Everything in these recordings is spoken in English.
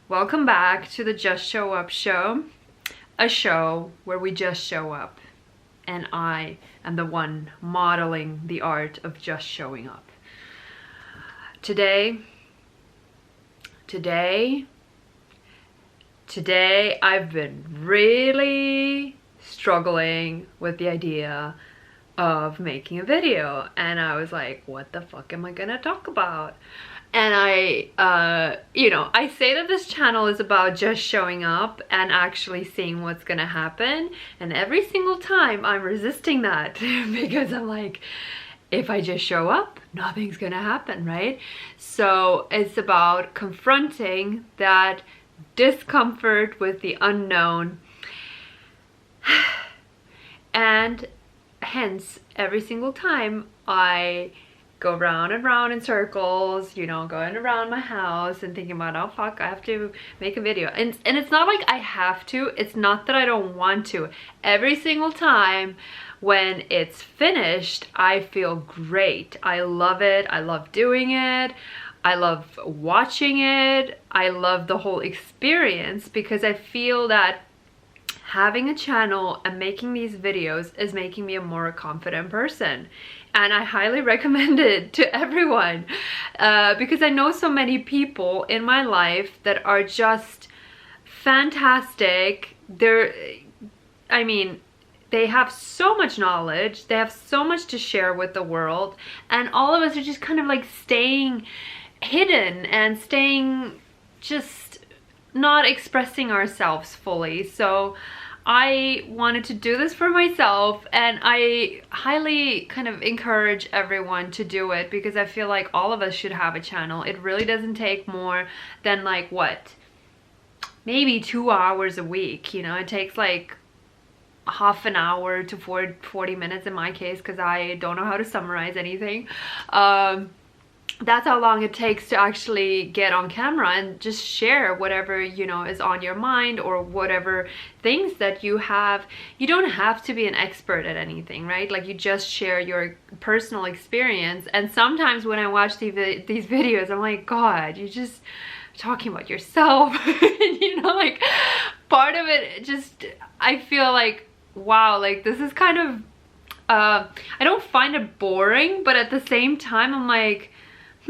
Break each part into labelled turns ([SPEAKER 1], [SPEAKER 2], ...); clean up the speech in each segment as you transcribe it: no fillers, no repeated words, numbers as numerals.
[SPEAKER 1] Welcome back to the Just Show Up show, a show where we just show up, and I am the one modeling the art of just showing up. Today I've been really struggling with the idea of making a video, and I was like, what the fuck am I gonna talk about? And I say that this channel is about just showing up and actually seeing what's gonna happen, and every single time I'm resisting that because I'm like, if I just show up, nothing's gonna happen, right? So it's about confronting that discomfort with the unknown, and hence every single time I go round and round in circles, going around my house and thinking about, oh fuck, I have to make a video. And it's not like I have to, it's not that I don't want to. Every single time when it's finished, I feel great. I love it. I love doing it. I love watching it. I love the whole experience because I feel that having a channel and making these videos is making me a more confident person. And I highly recommend it to everyone because I know so many people in my life that are just fantastic. They have so much knowledge, they have so much to share with the world, and all of us are just kind of like staying hidden and staying just not expressing ourselves fully. So I wanted to do this for myself, and I highly kind of encourage everyone to do it because I feel like all of us should have a channel. It really doesn't take more than like what, maybe 2 hours a week. It takes like half an hour to 40 minutes in my case because I don't know how to summarize anything. That's how long it takes to actually get on camera and just share whatever is on your mind, or whatever things that you have. You don't have to be an expert at anything, right? Like, you just share your personal experience. And sometimes when I watch these videos, I'm like, God, you're just talking about yourself. Like, part of it just, I feel like, wow, like this is kind of I don't find it boring, but at the same time I'm like,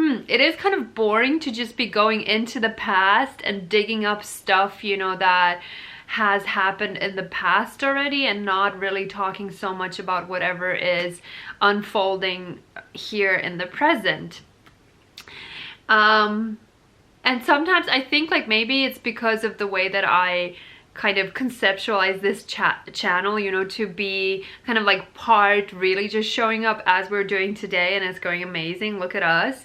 [SPEAKER 1] it is kind of boring to just be going into the past and digging up stuff, that has happened in the past already, and not really talking so much about whatever is unfolding here in the present. And sometimes I think like maybe it's because of the way that I kind of conceptualize this channel, to be kind of like part really just showing up as we're doing today, and it's going amazing, look at us.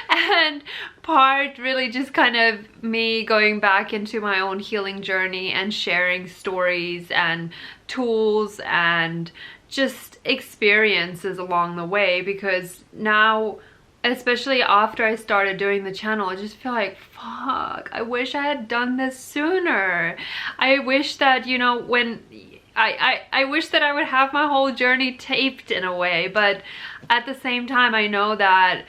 [SPEAKER 1] And part really just kind of me going back into my own healing journey and sharing stories and tools and just experiences along the way, because now, especially after I started doing the channel, I just feel like, fuck, I wish I had done this sooner. I wish that, when I wish that I would have my whole journey taped in a way, but at the same time I know that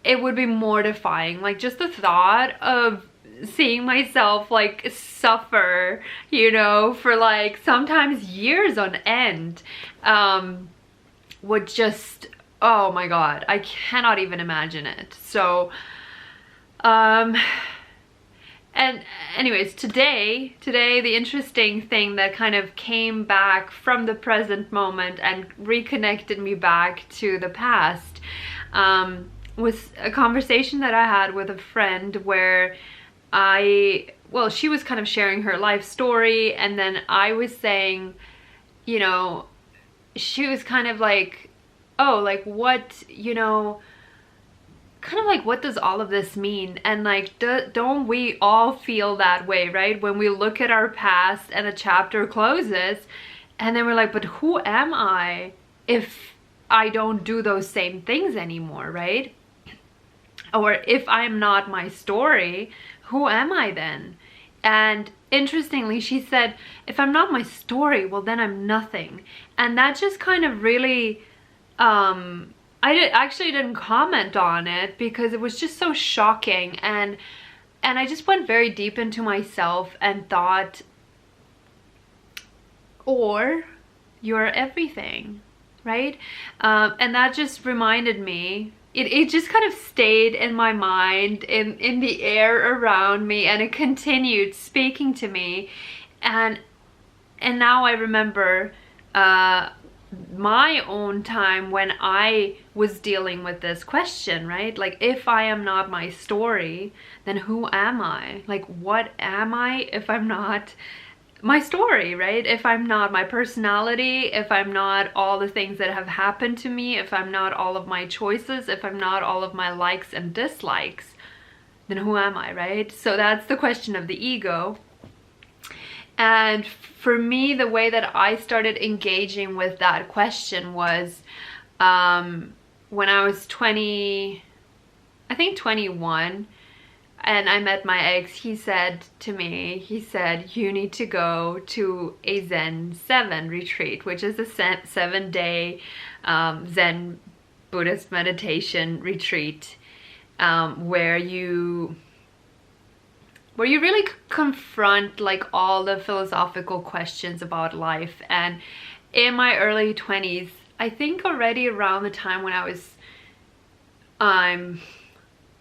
[SPEAKER 1] it would be mortifying. Like, just the thought of seeing myself like suffer, for like sometimes years on end, would just, oh my God, I cannot even imagine it. So, and anyways, today, the interesting thing that kind of came back from the present moment and reconnected me back to the past, was a conversation that I had with a friend where she was kind of sharing her life story, and then I was saying, she was kind of like, oh, like what, kind of like, what does all of this mean? And like, don't we all feel that way, right? When we look at our past and a chapter closes, and then we're like, but who am I if I don't do those same things anymore, right? Or if I'm not my story, who am I then? And interestingly, she said, if I'm not my story, well then I'm nothing. And that just kind of really, actually didn't comment on it because it was just so shocking. And And I just went very deep into myself and thought, or you're everything, right? And that just reminded me, it just kind of stayed in my mind, in the air around me, and it continued speaking to me. And now I remember my own time when I was dealing with this question, right? Like, if I am not my story, then who am I? Like, what am I if I'm not my story, right? If I'm not my personality, if I'm not all the things that have happened to me, if I'm not all of my choices, if I'm not all of my likes and dislikes, then who am I, right? So that's the question of the ego. And for me, the way that I started engaging with that question was when I was 20, I think 21, and I met my ex. He said to me, he said, you need to go to a Zen 7 retreat, which is a 7-day Zen Buddhist meditation retreat, where you really confront like all the philosophical questions about life. And in my early 20s, I think already around the time when I was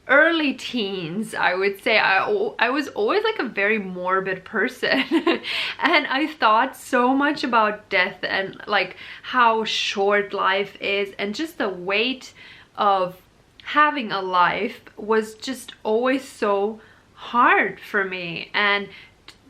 [SPEAKER 1] early teens, I would say, I was always like a very morbid person. And I thought so much about death and like how short life is, and just the weight of having a life was just always so hard for me. And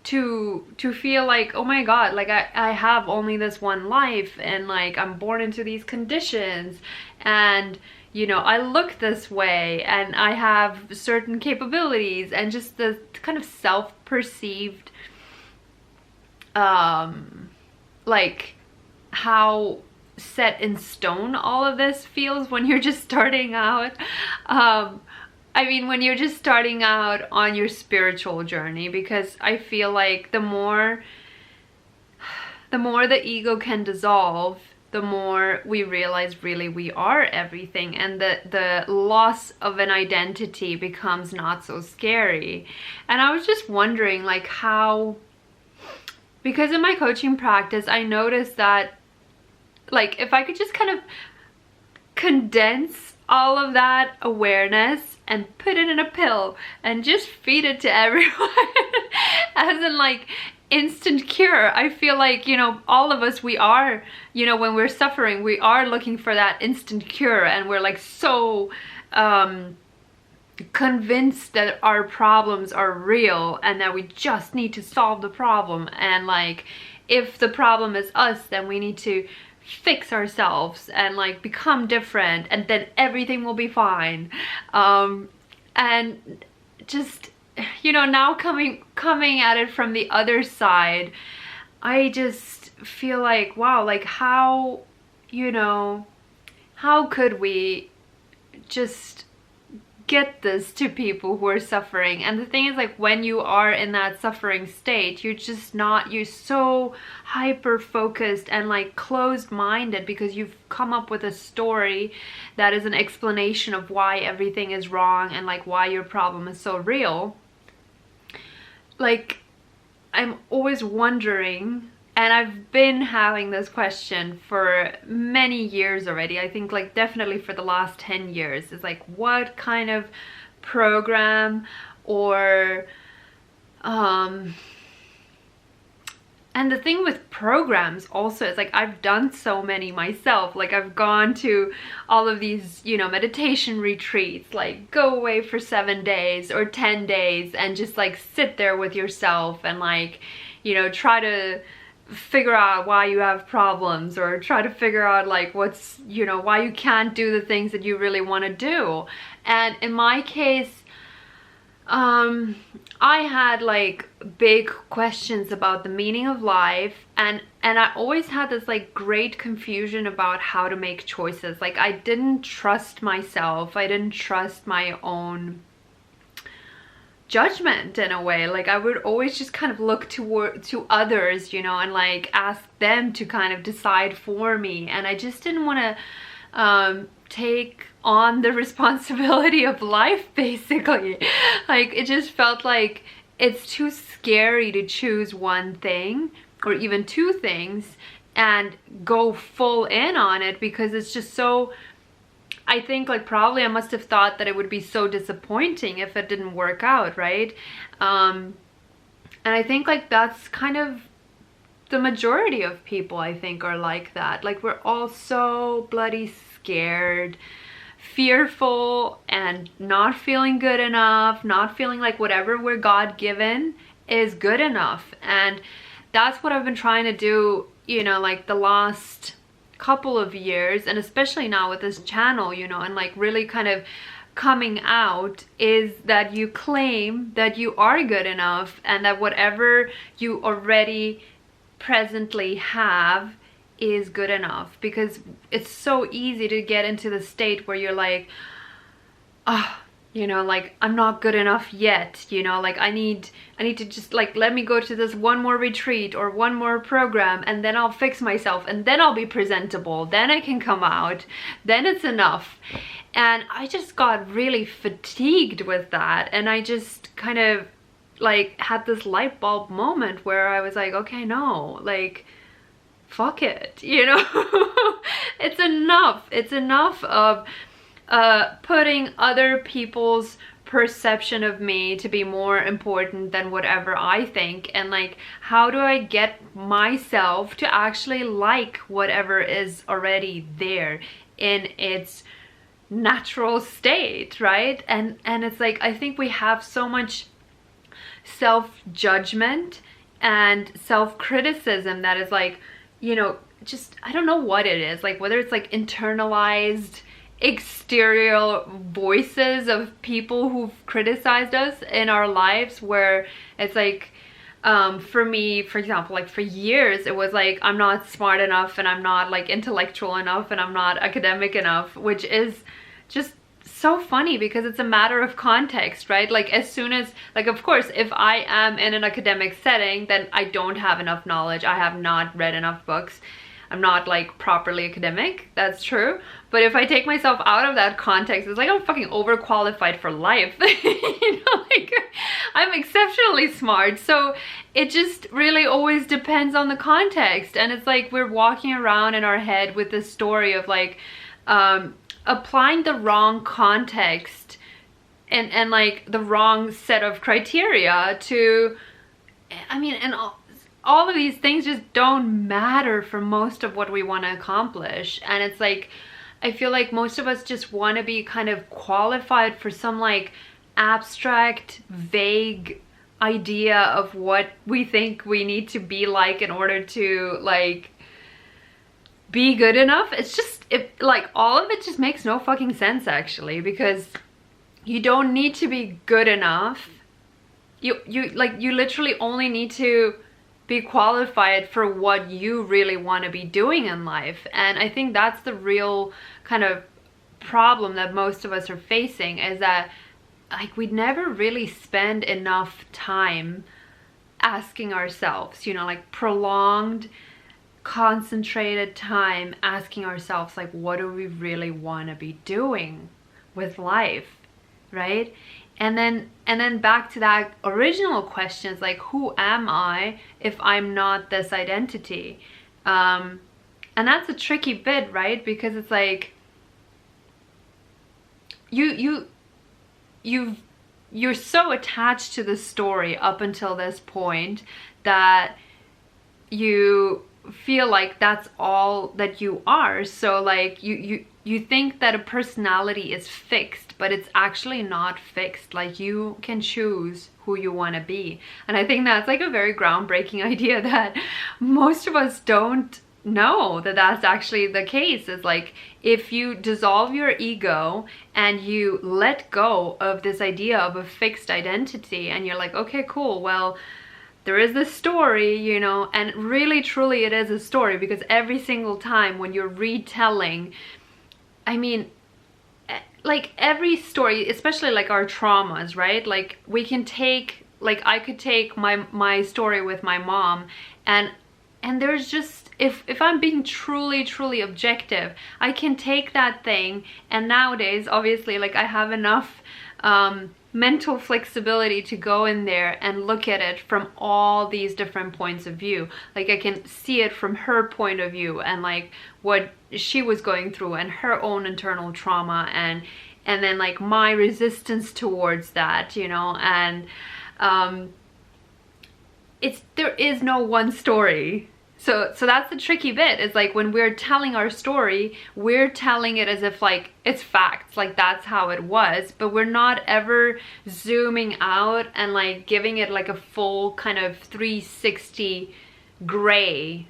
[SPEAKER 1] to feel like, oh my god, like I have only this one life, and like I'm born into these conditions, and you know, I look this way, and I have certain capabilities, and just the kind of self-perceived like how set in stone all of this feels when you're just starting out. I mean, when you're just starting out on your spiritual journey, because I feel like the more the ego can dissolve, the more we realize really we are everything, and the loss of an identity becomes not so scary. And I was just wondering like how, because in my coaching practice I noticed that like if I could just kind of condense all of that awareness and put it in a pill and just feed it to everyone as in like instant cure. I feel like, you know, all of us, we are, you know, when we're suffering, we are looking for that instant cure, and we're like so convinced that our problems are real and that we just need to solve the problem. And like if the problem is us, then we need to fix ourselves and like become different, and then everything will be fine. And just, you know, now coming at it from the other side, I just feel like, wow, like how, you know, how could we just get this to people who are suffering? And the thing is, like, when you are in that suffering state, you're just not, you're so hyper focused and like closed-minded because you've come up with a story that is an explanation of why everything is wrong and like why your problem is so real. Like, I'm always wondering, and I've been having this question for many years already. I think like definitely for the last 10 years. It's like, what kind of program or and the thing with programs also is like I've done so many myself. Like I've gone to all of these, you know, meditation retreats, like go away for 7 days or 10 days and just like sit there with yourself and like, you know, try to figure out why you have problems, or try to figure out like what's, you know, why you can't do the things that you really want to do. And in my case, I had like big questions about the meaning of life, and I always had this like great confusion about how to make choices. Like I didn't trust myself, I didn't trust my own judgment in a way. Like I would always just kind of look to others, you know, and like ask them to kind of decide for me, and I just didn't want to take on the responsibility of life, basically. Like, it just felt like it's too scary to choose one thing or even two things and go full in on it, because it's just so, I think, like, probably I must have thought that it would be so disappointing if it didn't work out, right? And I think, like, that's kind of the majority of people, I think, are like that. Like, we're all so bloody scared, fearful, and not feeling good enough, not feeling like whatever we're God-given is good enough. And that's what I've been trying to do, you know, like the last couple of years, and especially now with this channel, you know, and like really kind of coming out, is that you claim that you are good enough and that whatever you already presently have is good enough. Because it's so easy to get into the state where you're like, oh, you know, like, I'm not good enough yet, you know, like, I need to just, like, let me go to this one more retreat or one more program, and then I'll fix myself, and then I'll be presentable, then I can come out, then it's enough. And I just got really fatigued with that, and I just kind of like had this light bulb moment where I was like, okay, no, like, fuck it, you know. It's enough of putting other people's perception of me to be more important than whatever I think. And like, how do I get myself to actually like whatever is already there in its natural state, right? And it's like, I think we have so much self-judgment and self-criticism that is like, you know, just, I don't know what it is, like whether it's like internalized exterior voices of people who've criticized us in our lives, where it's like, for me, for example, like for years it was like, I'm not smart enough, and I'm not like intellectual enough, and I'm not academic enough, which is just so funny because it's a matter of context, right? Like, as soon as, like, of course, if I am in an academic setting, then I don't have enough knowledge, I have not read enough books, I'm not like properly academic, that's true. But if I take myself out of that context, it's like I'm fucking overqualified for life. You know, like, I'm exceptionally smart. So it just really always depends on the context. And it's like we're walking around in our head with this story of like applying the wrong context and like the wrong set of criteria to, I mean, and all of these things just don't matter for most of what we want to accomplish. And it's like, I feel like most of us just want to be kind of qualified for some like abstract, vague idea of what we think we need to be like in order to like be good enough. It's just, like, all of it just makes no fucking sense, actually, because you don't need to be good enough. You literally only need to be qualified for what you really want to be doing in life. And I think that's the real kind of problem that most of us are facing, is that like we never really spend enough time asking ourselves, you know, like prolonged, concentrated time asking ourselves, like, what do we really want to be doing with life, right? And then back to that original question, is like, who am I if I'm not this identity? And that's a tricky bit, right? Because it's like you're so attached to the story up until this point that you feel like that's all that you are. So like you think that a personality is fixed, but it's actually not fixed. Like, you can choose who you want to be. And I think that's like a very groundbreaking idea that most of us don't know that that's actually the case. Is like, if you dissolve your ego and you let go of this idea of a fixed identity, and you're like, okay, cool, well, there is this story, you know, and really truly it is a story, because every single time when you're retelling, I mean, like every story, especially like our traumas, right? Like, we can take, like, I could take my story with my mom, and there's just if I'm being truly objective, I can take that thing, and nowadays obviously like I have enough mental flexibility to go in there and look at it from all these different points of view. Like I can see it from her point of view, and like what she was going through, and her own internal trauma, and then like my resistance towards that, you know. And there is no one story. So that's the tricky bit. It's like when we're telling our story, we're telling it as if like it's facts, like that's how it was, but we're not ever zooming out and like giving it like a full kind of 360 gray,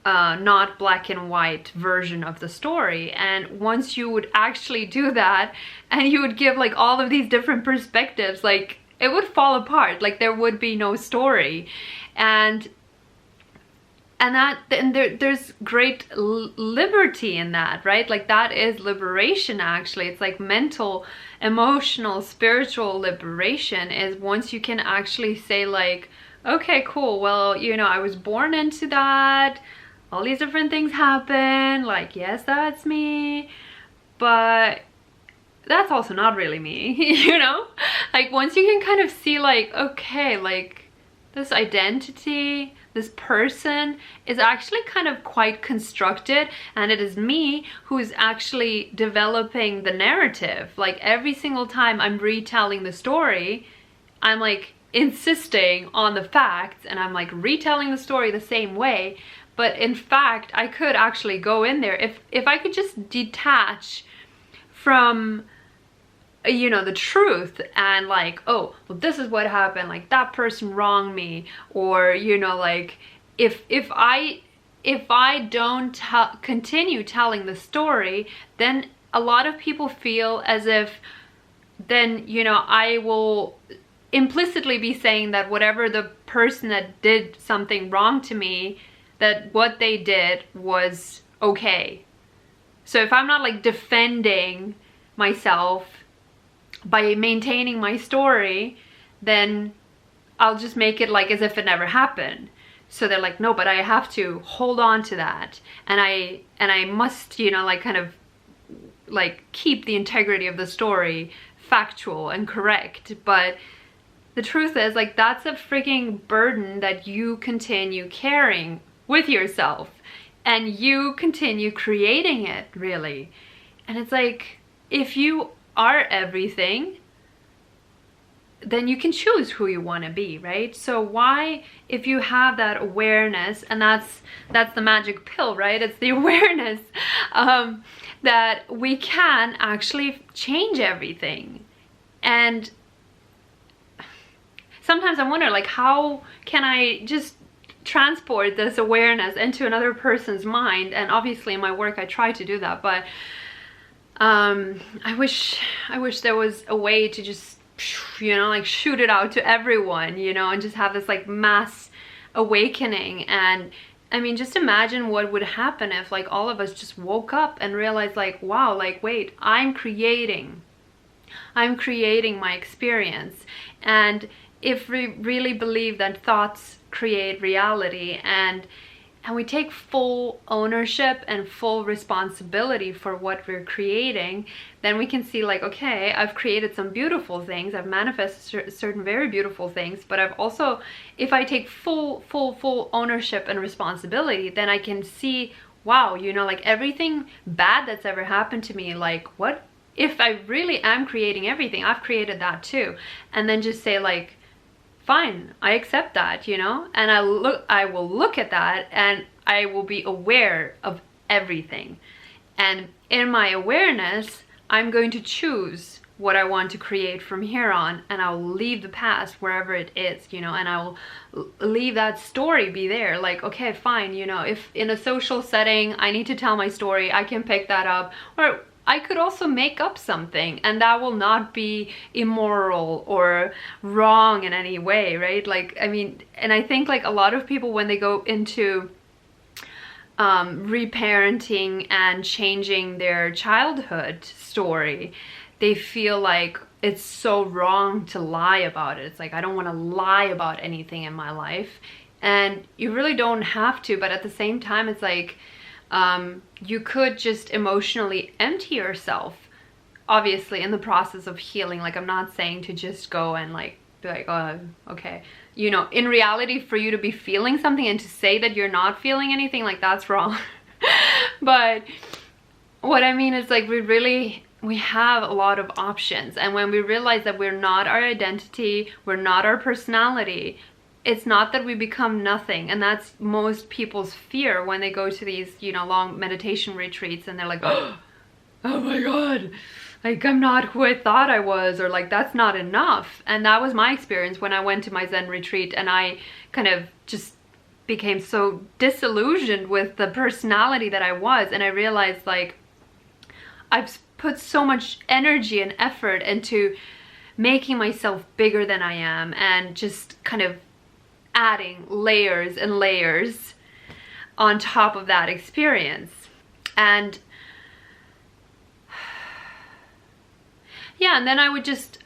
[SPEAKER 1] not black and white version of the story. And once you would actually do that, and you would give like all of these different perspectives, like it would fall apart, like there would be no story. And there's great liberty in that, right? Like that is liberation, actually. It's like mental, emotional, spiritual liberation is once you can actually say like, okay, cool, well, you know, I was born into that, all these different things happen, like, yes, that's me, but that's also not really me, you know? Like once you can kind of see like, okay, like this identity, this person is actually kind of quite constructed, and it is me who's actually developing the narrative. Like every single time I'm retelling the story, I'm like insisting on the facts, and I'm like retelling the story the same way. But in fact, I could actually go in there if I could just detach from, you know, the truth, and like, oh, well, this is what happened, like that person wronged me, or, you know, like if I don't continue telling the story, then a lot of people feel as if then, you know, I will implicitly be saying that whatever the person that did something wrong to me, that what they did was okay. So if I'm not like defending myself by maintaining my story, then I'll just make it like as if it never happened. So they're like, no, but I have to hold on to that, and I must, you know, like kind of like keep the integrity of the story factual and correct. But the truth is, like, that's a freaking burden that you continue carrying with yourself, and you continue creating it, really. And it's like, if you are everything, then you can choose who you want to be, right? So why, if you have that awareness, and that's the magic pill, right? It's the awareness that we can actually change everything. And sometimes I wonder, like, how can I just transport this awareness into another person's mind? And obviously in my work I try to do that, but I wish there was a way to just, you know, like shoot it out to everyone, you know, and just have this like mass awakening. And I mean, just imagine what would happen if like all of us just woke up and realized like, wow, like, wait, I'm creating my experience. And if we really believe that thoughts create reality, and we take full ownership and full responsibility for what we're creating, then we can see like, okay, I've created some beautiful things, I've manifested certain very beautiful things, but I've also, if I take full ownership and responsibility, then I can see, wow, you know, like everything bad that's ever happened to me, like, what if I really am creating everything? I've created that too. And then just say like, fine, I accept that, you know, and I will look at that, and I will be aware of everything. And in my awareness, I'm going to choose what I want to create from here on, and I'll leave the past wherever it is, you know, and I will leave that story be there. Like, okay, fine, you know, if in a social setting I need to tell my story, I can pick that up, or I could also make up something, and that will not be immoral or wrong in any way, right? Like, I mean, and I think like a lot of people, when they go into reparenting and changing their childhood story, they feel like it's so wrong to lie about it. It's like, I don't want to lie about anything in my life. And you really don't have to, but at the same time, it's like you could just emotionally empty yourself, obviously, in the process of healing. Like, I'm not saying to just go and like be like, oh, okay, you know, in reality, for you to be feeling something and to say that you're not feeling anything, like, that's wrong. But what I mean is, like, we have a lot of options, and when we realize that we're not our identity, we're not our personality, it's not that we become nothing. And that's most people's fear when they go to these, you know, long meditation retreats, and they're like, oh my god, like, I'm not who I thought I was, or like, that's not enough. And that was my experience when I went to my Zen retreat, and I kind of just became so disillusioned with the personality that I was. And I realized, like, I've put so much energy and effort into making myself bigger than I am, and just kind of adding layers and layers on top of that experience. And yeah, and then I would just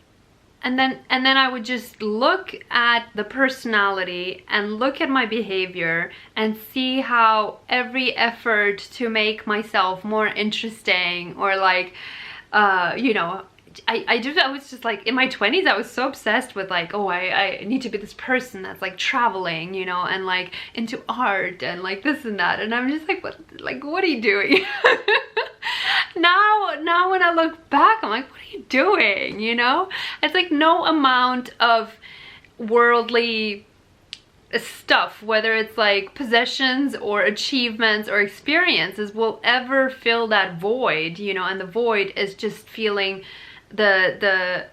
[SPEAKER 1] and then I would just look at the personality and look at my behavior and see how every effort to make myself more interesting, or like you know, I was just like, in my 20s, I was so obsessed with like, oh, I need to be this person that's like traveling, you know, and like into art and like this and that. And I'm just like, what are you doing? Now when I look back, I'm like, what are you doing? You know, it's like no amount of worldly stuff, whether it's like possessions or achievements or experiences, will ever fill that void, you know. And the void is just feeling the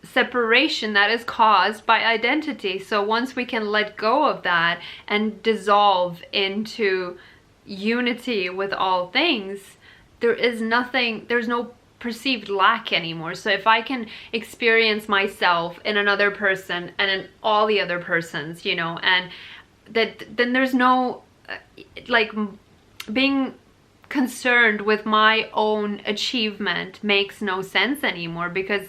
[SPEAKER 1] separation that is caused by identity. So once we can let go of that and dissolve into unity with all things, there's no perceived lack anymore. So if I can experience myself in another person and in all the other persons, you know, and then there's no like being concerned with my own achievement makes no sense anymore, because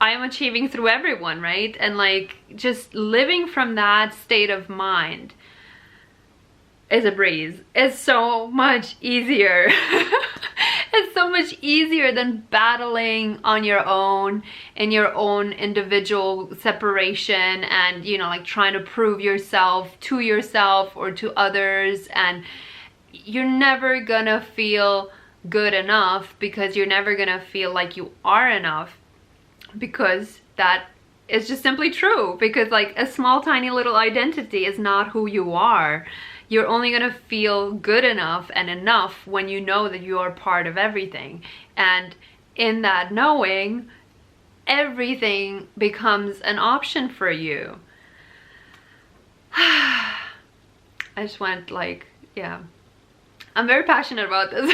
[SPEAKER 1] I am achieving through everyone, right? And like, just living from that state of mind is a breeze. It's so much easier. It's so much easier than battling on your own, in your own individual separation, and, you know, like trying to prove yourself to yourself or to others. And you're never gonna feel good enough, because you're never gonna feel like you are enough, because that is just simply true. Because like a small tiny little identity is not who you are. You're only gonna feel good enough and enough when you know that you are part of everything. And in that knowing, everything becomes an option for you. I just went like, yeah. I'm very passionate about this.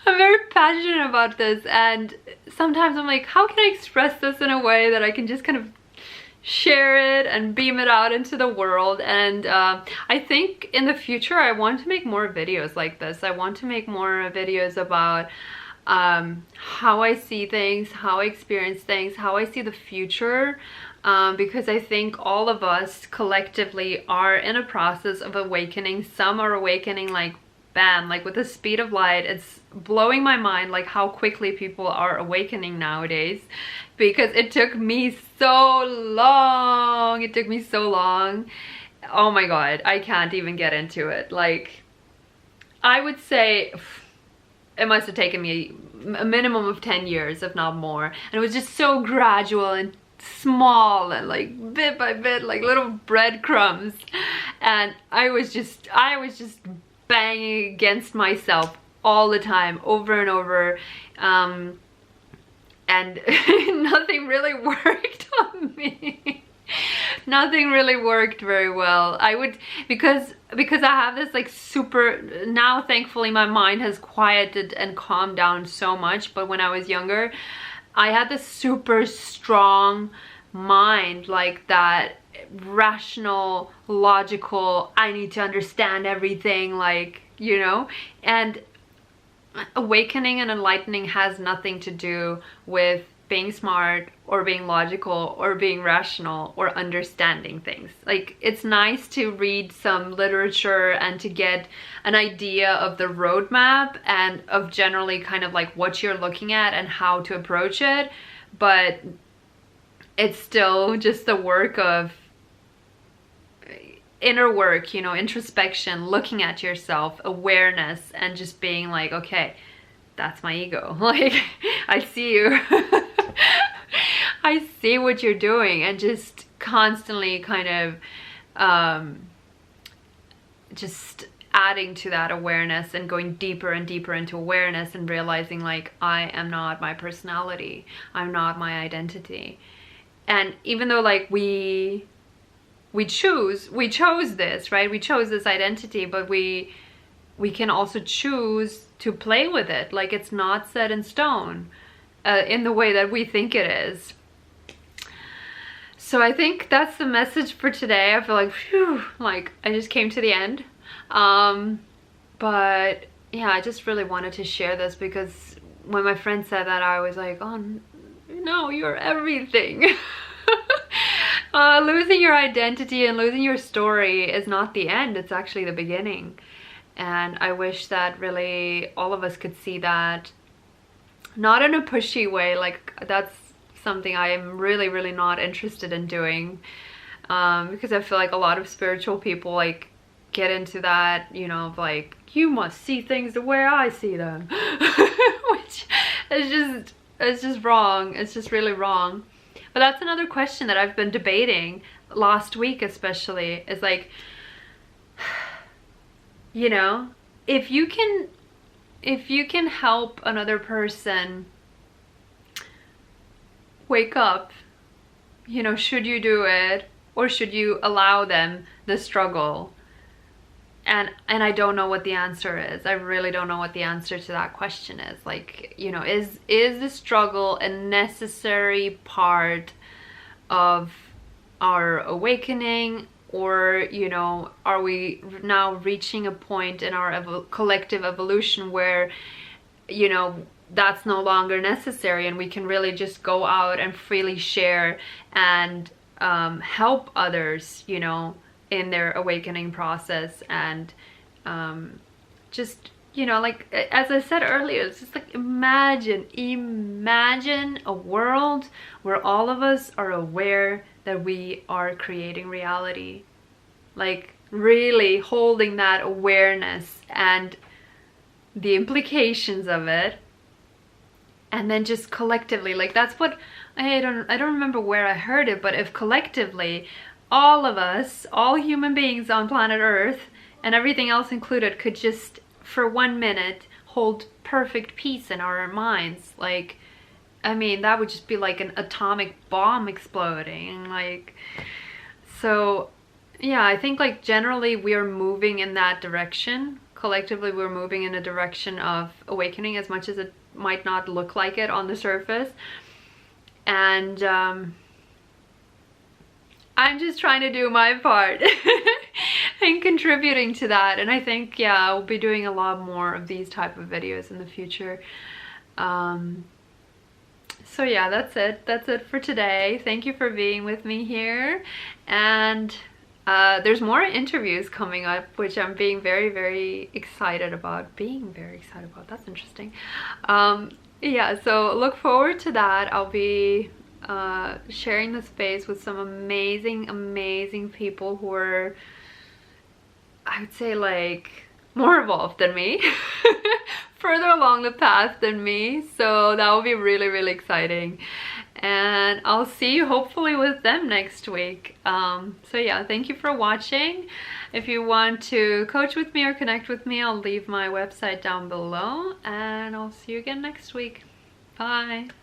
[SPEAKER 1] I'm very passionate about this, and sometimes I'm like, how can I express this in a way that I can just kind of share it and beam it out into the world? And I think in the future I want to make more videos like this. I want to make more videos about how I see things, how I experience things, how I see the future, because I think all of us collectively are in a process of awakening. Some are awakening like bam, like with the speed of light. It's blowing my mind like how quickly people are awakening nowadays, because it took me so long. It took me so long. Oh my god, I can't even get into it. Like, I would say it must have taken me a minimum of 10 years, if not more. And it was just so gradual and small and like bit by bit, like little breadcrumbs. And I was just banging against myself all the time, over and over, and nothing really worked on me. Nothing really worked very well. I would, because I have this like super, now thankfully my mind has quieted and calmed down so much, but when I was younger I had this super strong mind, like that rational, logical, I need to understand everything, like, you know. And awakening and enlightening has nothing to do with being smart or being logical or being rational or understanding things. Like, it's nice to read some literature and to get an idea of the roadmap and of generally kind of like what you're looking at and how to approach it, but it's still just the work of inner work, you know, introspection, looking at yourself, awareness, and just being like, okay, that's my ego. Like, I see you. I see what you're doing, and just constantly kind of just adding to that awareness and going deeper and deeper into awareness and realizing like, I am not my personality. I'm not my identity. And even though like we chose this, right? We chose this identity, but we can also choose to play with it. Like, it's not set in stone in the way that we think it is. So I think that's the message for today. I feel like, phew, like I just came to the end. But yeah, I just really wanted to share this because when my friend said that, I was like, oh no, you're everything. Losing your identity and losing your story is not the end, it's actually the beginning. And I wish that really all of us could see that, not in a pushy way, like that's something I am really, really not interested in doing, because I feel like a lot of spiritual people like get into that, you know, of like, you must see things the way I see them, which is just wrong. It's just really wrong. But that's another question that I've been debating last week, especially, is like, you know, if you can help another person wake up, you know, should you do it, or should you allow them the struggle? And I don't know what the answer is. I really don't know what the answer to that question is. Like, you know, is the struggle a necessary part of our awakening? Or, you know, are we now reaching a point in our collective evolution where, you know, that's no longer necessary and we can really just go out and freely share and help others, you know, in their awakening process? And just, you know, like as I said earlier, it's just like, imagine a world where all of us are aware that we are creating reality. Like, really holding that awareness and the implications of it, and then just collectively, like, that's what I don't remember where I heard it, but if collectively all of us, all human beings on planet Earth and everything else included, could just for 1 minute hold perfect peace in our minds, like, I mean, that would just be like an atomic bomb exploding. Like, so yeah, I think like generally we are moving in that direction. Collectively we're moving in a direction of awakening, as much as it might not look like it on the surface. And I'm just trying to do my part and contributing to that. And I think, yeah, I'll be doing a lot more of these type of videos in the future. So yeah, that's it for today. Thank you for being with me here, and there's more interviews coming up, which I'm being very, very excited about. That's interesting. Yeah, so look forward to that. I'll be sharing the space with some amazing people who are, I would say, like, more evolved than me, further along the path than me. So that will be really, really exciting. And I'll see you hopefully with them next week. So yeah, thank you for watching. If you want to coach with me or connect with me, I'll leave my website down below, and I'll see you again next week. Bye.